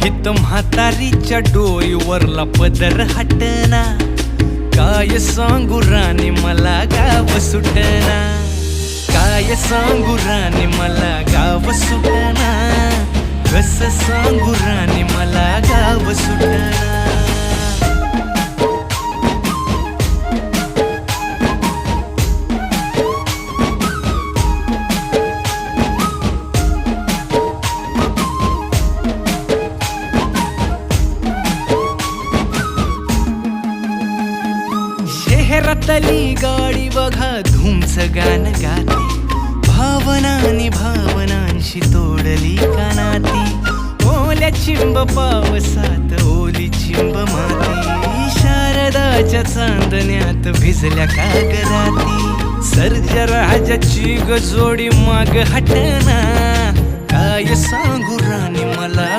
हित म्हातारीच्या डोईवरला पदर हटना, काय सांगू राणी मला गाव सुटना, काय सांगू राणी मला गाव सुटना, कस सांगू राणी मला गाव सुटना. शहरातली गाडी बघा धूमच गाण गाते, भावनांनी भावनांशी तोडली कानाती, ओल्या चिंब पावसात ओली चिंब माती, शारदाच्या चांदण्यात भिजल्या कागदाती, सर्जा राजाची गजोडी माग हटना, काय सांगू राणी मला